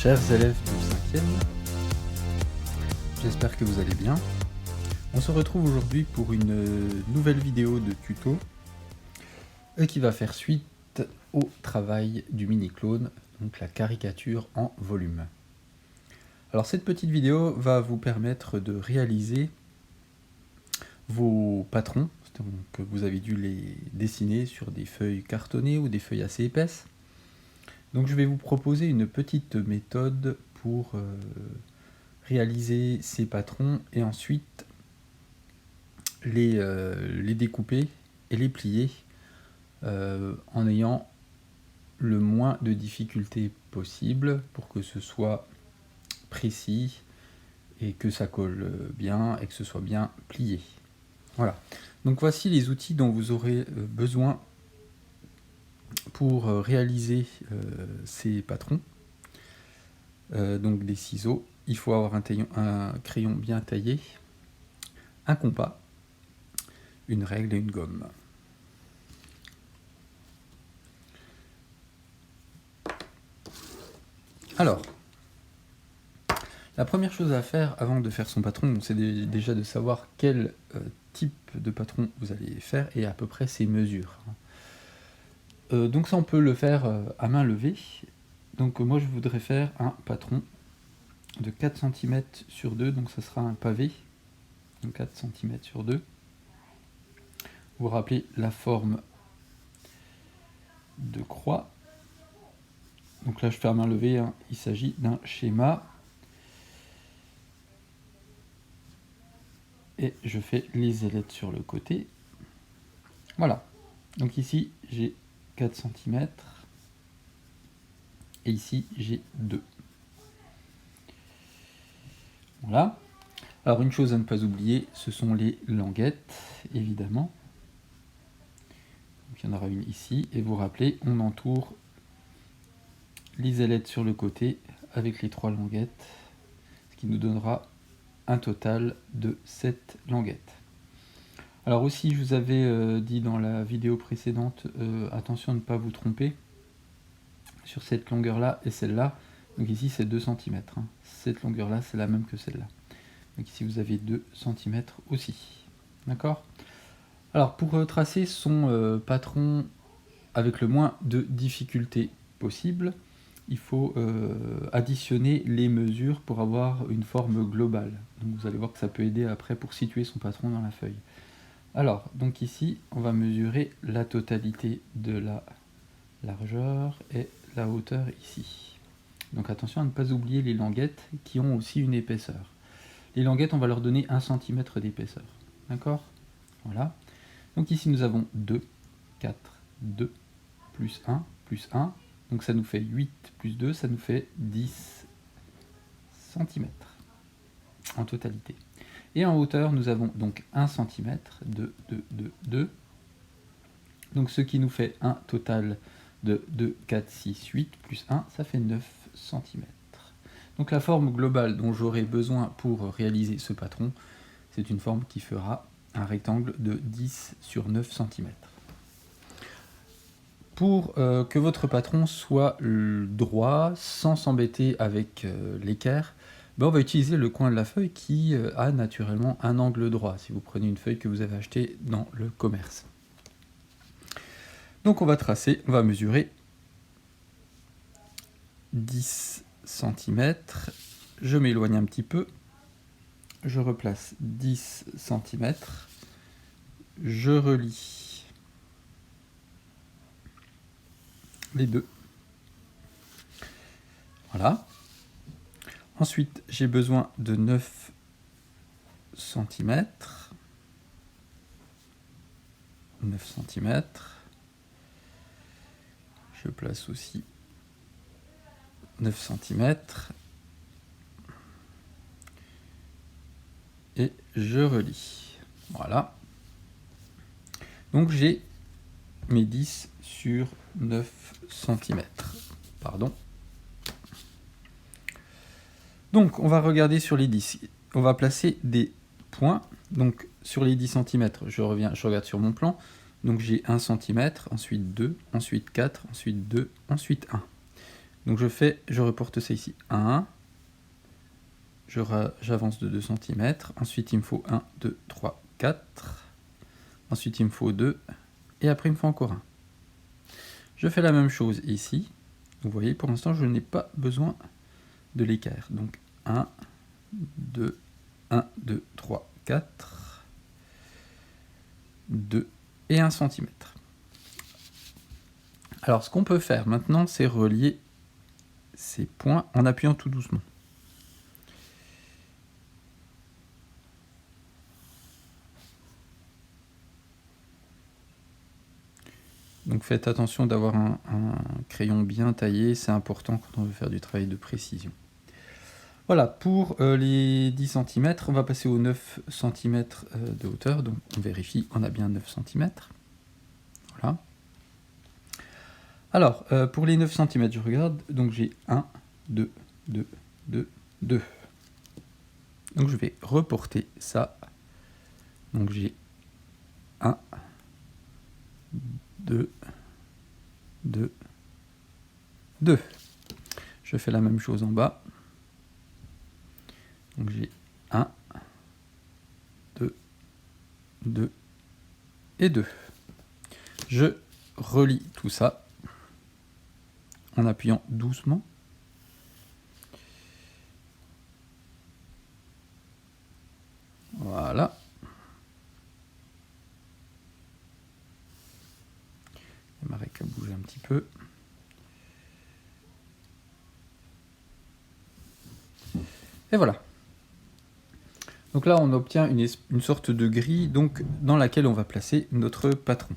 Chers élèves du 5e, j'espère que vous allez bien. On se retrouve aujourd'hui pour une nouvelle vidéo de tuto qui va faire suite au travail du mini-clone, donc la caricature en volume. Alors cette petite vidéo va vous permettre de réaliser vos patrons, que vous avez dû les dessiner sur des feuilles cartonnées ou des feuilles assez épaisses. Donc je vais vous proposer une petite méthode pour réaliser ces patrons et ensuite les découper et les plier en ayant le moins de difficultés possible pour que ce soit précis et que ça colle bien et que ce soit bien plié. Voilà. Donc voici les outils dont vous aurez besoin pour réaliser ces patrons. Donc des ciseaux, il faut avoir un crayon bien taillé, un compas, une règle et une gomme. Alors, la première chose à faire avant de faire son patron, c'est déjà de savoir quel type de patron vous allez faire et à peu près ses mesures. Donc ça on peut le faire à main levée. Donc moi je voudrais faire un patron de 4 cm sur 2, donc ça sera un pavé, donc 4 cm sur 2. Vous vous rappelez la forme de croix. Donc là je fais à main levée, hein. Il s'agit d'un schéma. Et je fais les ailettes sur le côté. Voilà. Donc ici j'ai 4 cm. Et ici j'ai 2. Voilà. Alors une chose à ne pas oublier, ce sont les languettes, évidemment. Donc il y en aura une ici. Et vous vous rappelez, on entoure les ailettes sur le côté avec les 3 languettes, ce qui nous donnera un total de 7 languettes. Alors aussi, je vous avais dit dans la vidéo précédente, attention à ne pas vous tromper sur cette longueur-là et celle-là. Donc ici, c'est 2 cm. Hein. Cette longueur-là, c'est la même que celle-là. Donc ici, vous avez 2 cm aussi. D'accord ? Alors, pour tracer son patron avec le moins de difficulté possible, il faut additionner les mesures pour avoir une forme globale. Donc vous allez voir que ça peut aider après pour situer son patron dans la feuille. Alors, donc ici, on va mesurer la totalité de la largeur et la hauteur ici. Donc attention à ne pas oublier les languettes qui ont aussi une épaisseur. Les languettes, on va leur donner 1 cm d'épaisseur. D'accord ? Voilà. Donc ici, nous avons 2, 4, 2, plus 1, plus 1. Donc ça nous fait 8 plus 2, ça nous fait 10 cm en totalité. Et en hauteur, nous avons donc 1 cm, 2, 2, 2, 2. Donc ce qui nous fait un total de 2, 4, 6, 8 plus 1, ça fait 9 cm. Donc la forme globale dont j'aurai besoin pour réaliser ce patron, c'est une forme qui fera un rectangle de 10 sur 9 cm. Pour que votre patron soit droit, sans s'embêter avec l'équerre, on va utiliser le coin de la feuille qui a naturellement un angle droit, si vous prenez une feuille que vous avez achetée dans le commerce. Donc on va tracer, on va mesurer 10 cm, je m'éloigne un petit peu, je replace 10 cm, je relie les deux. Voilà. Ensuite, j'ai besoin de 9 cm. 9 cm. Je place aussi 9 cm. Et je relie. Voilà. Donc j'ai mes 10 sur 9 cm. Pardon. Donc on va regarder sur les 10. On va placer des points. Donc sur les 10 cm, je regarde sur mon plan. Donc j'ai 1 cm, ensuite 2, ensuite 4, ensuite 2, ensuite 1. Donc je reporte ça ici. 1, j'avance de 2 cm. Ensuite, il me faut 1, 2, 3, 4. Ensuite, il me faut 2. Et après, il me faut encore 1. Je fais la même chose ici. Vous voyez, pour l'instant, je n'ai pas besoin de l'équerre. Donc 1, 2, 1, 2, 3, 4, 2 et 1 cm. Alors, ce qu'on peut faire maintenant, c'est relier ces points en appuyant tout doucement. Donc faites attention d'avoir un crayon bien taillé, c'est important quand on veut faire du travail de précision. Voilà, pour les 10 cm, on va passer aux 9 cm de hauteur, donc on vérifie, on a bien 9 cm. Voilà. Alors, pour les 9 cm, je regarde, donc j'ai 1, 2, 2, 2, 2. Donc je vais reporter ça. Donc j'ai 1, 2, 2, 2. Je fais la même chose en bas. Donc j'ai 1, 2, 2 et 2. Je relie tout ça en appuyant doucement. Voilà. Il y a ma règle à bouger un petit peu. Et voilà. Donc là, on obtient une sorte de grille donc, dans laquelle on va placer notre patron.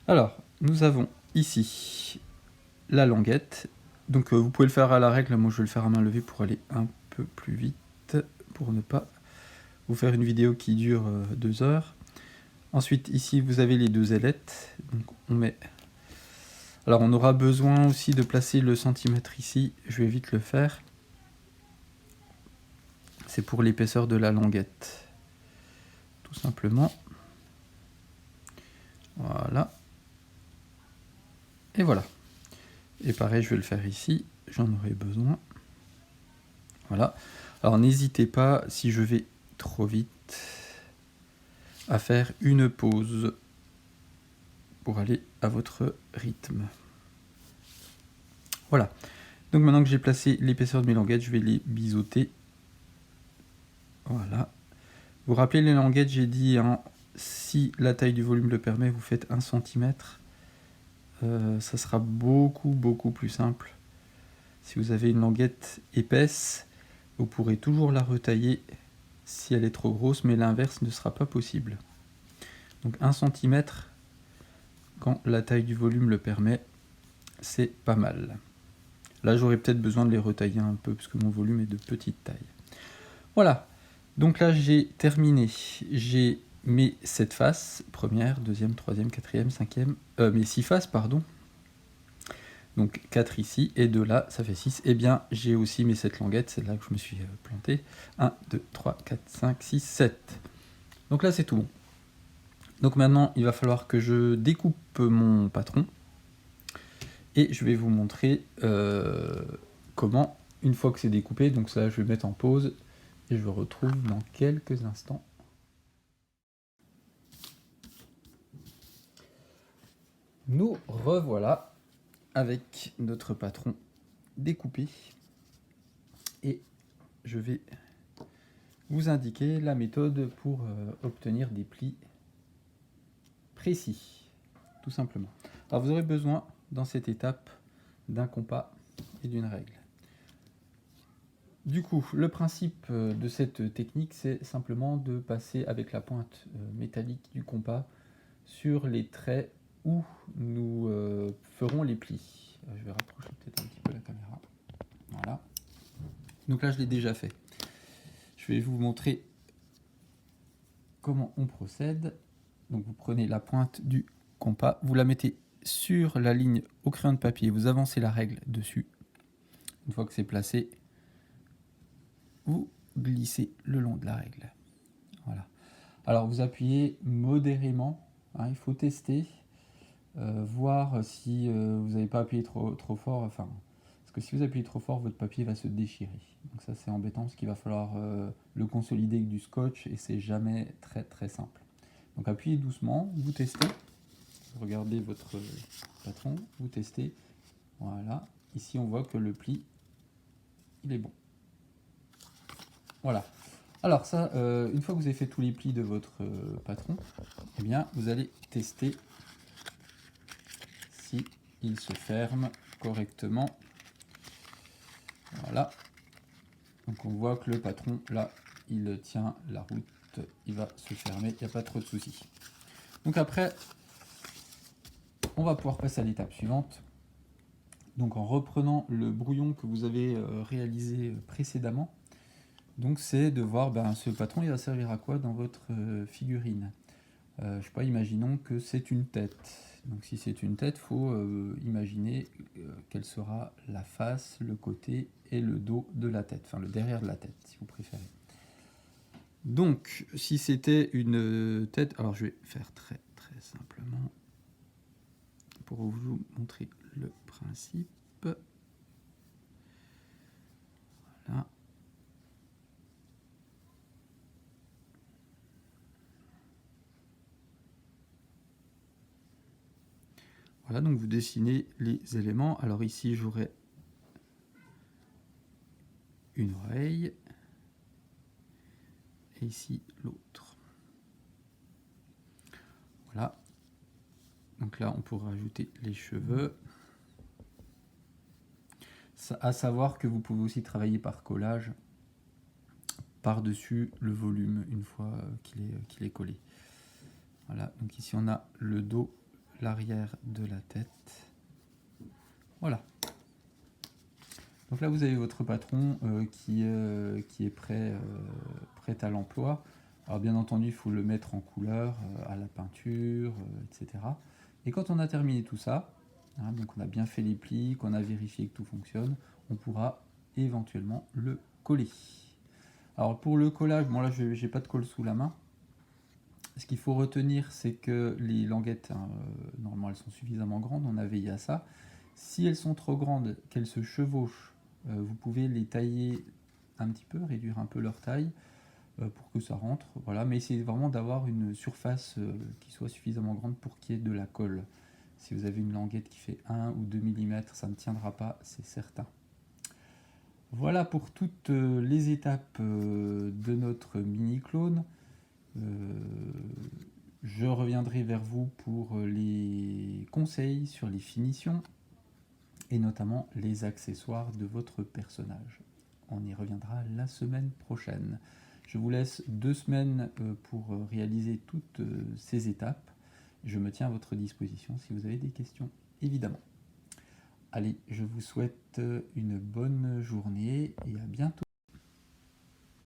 Alors, nous avons ici la languette. Donc vous pouvez le faire à la règle, moi je vais le faire à main levée pour aller un peu plus vite, pour ne pas vous faire une vidéo qui dure 2 heures. Ensuite, ici, vous avez les 2 ailettes. Donc on met... Alors on aura besoin aussi de placer le centimètre ici, je vais vite le faire. C'est pour l'épaisseur de la languette. Tout simplement. Voilà. Et voilà. Et pareil, je vais le faire ici. J'en aurai besoin. Voilà. Alors n'hésitez pas, si je vais trop vite, à faire une pause pour aller à votre rythme. Voilà. Donc maintenant que j'ai placé l'épaisseur de mes languettes, je vais les biseauter. Voilà. Vous rappelez les languettes, j'ai dit, hein, si la taille du volume le permet, vous faites 1 cm. Ça sera beaucoup plus simple. Si vous avez une languette épaisse, vous pourrez toujours la retailler si elle est trop grosse, mais l'inverse ne sera pas possible. Donc 1 cm, quand la taille du volume le permet, c'est pas mal. Là, j'aurais peut-être besoin de les retailler un peu, parce que mon volume est de petite taille. Voilà. Donc là, j'ai terminé. J'ai mes 7 faces, première, deuxième, troisième, quatrième, cinquième, mes 6 faces, pardon. Donc 4 ici, et 2 là, ça fait 6. Et bien, j'ai aussi mes 7 languettes, c'est là que je me suis planté. 1, 2, 3, 4, 5, 6, 7. Donc là, c'est tout bon. Donc maintenant, il va falloir que je découpe mon patron. Et je vais vous montrer comment, une fois que c'est découpé, donc ça, je vais mettre en pause. Et je vous retrouve dans quelques instants. Nous revoilà avec notre patron découpé. Et je vais vous indiquer la méthode pour obtenir des plis précis, tout simplement. Alors vous aurez besoin, dans cette étape, d'un compas et d'une règle. Du coup, le principe de cette technique, c'est simplement de passer avec la pointe métallique du compas sur les traits où nous ferons les plis. Je vais rapprocher peut-être un petit peu la caméra. Voilà. Donc là, je l'ai déjà fait. Je vais vous montrer comment on procède. Donc vous prenez la pointe du compas, vous la mettez sur la ligne au crayon de papier, vous avancez la règle dessus. Une fois que c'est placé, vous glissez le long de la règle. Voilà. Alors vous appuyez modérément, hein, il faut tester. voir si vous n'avez pas appuyé trop fort, enfin, parce que si vous appuyez trop fort, votre papier va se déchirer. Donc ça c'est embêtant parce qu'il va falloir le consolider avec du scotch et c'est jamais très simple. Donc appuyez doucement, vous testez, regardez votre patron, vous testez, voilà. Ici on voit que le pli, il est bon. Voilà. Alors ça, une fois que vous avez fait tous les plis de votre patron, eh bien vous allez tester si il se ferme correctement. Voilà. Donc on voit que le patron, là, il tient la route, il va se fermer, il n'y a pas trop de soucis. Donc après, on va pouvoir passer à l'étape suivante. Donc en reprenant le brouillon que vous avez réalisé précédemment, donc c'est de voir ce patron il va servir à quoi dans votre figurine. Je sais pas, imaginons que c'est une tête. Donc si c'est une tête, il faut imaginer quelle sera la face, le côté et le dos de la tête, enfin le derrière de la tête si vous préférez. Donc si c'était une tête, alors je vais faire très simplement pour vous montrer le principe. Voilà. Voilà, donc vous dessinez les éléments. Alors ici, j'aurai une oreille. Et ici, l'autre. Voilà. Donc là, on pourra ajouter les cheveux. À savoir que vous pouvez aussi travailler par collage par-dessus le volume une fois qu'il est collé. Voilà, donc ici on a le dos, l'arrière de la tête. Voilà. Donc là vous avez votre patron qui est prêt à l'emploi. Alors bien entendu il faut le mettre en couleur, à la peinture, etc. Et quand on a terminé tout ça, hein, donc on a bien fait les plis, qu'on a vérifié que tout fonctionne, on pourra éventuellement le coller. Alors pour le collage, bon là je n'ai pas de colle sous la main. Ce qu'il faut retenir, c'est que les languettes, hein, normalement elles sont suffisamment grandes, on a veillé à ça. Si elles sont trop grandes, qu'elles se chevauchent, vous pouvez les tailler un petit peu, réduire un peu leur taille pour que ça rentre. Voilà. Mais essayez vraiment d'avoir une surface qui soit suffisamment grande pour qu'il y ait de la colle. Si vous avez une languette qui fait 1 ou 2 mm, ça ne tiendra pas, c'est certain. Voilà pour toutes les étapes de notre mini-clone. Je reviendrai vers vous pour les conseils sur les finitions et notamment les accessoires de votre personnage. On y reviendra la semaine prochaine. Je vous laisse 2 semaines pour réaliser toutes ces étapes. Je me tiens à votre disposition si vous avez des questions, évidemment. Allez, je vous souhaite une bonne journée et à bientôt.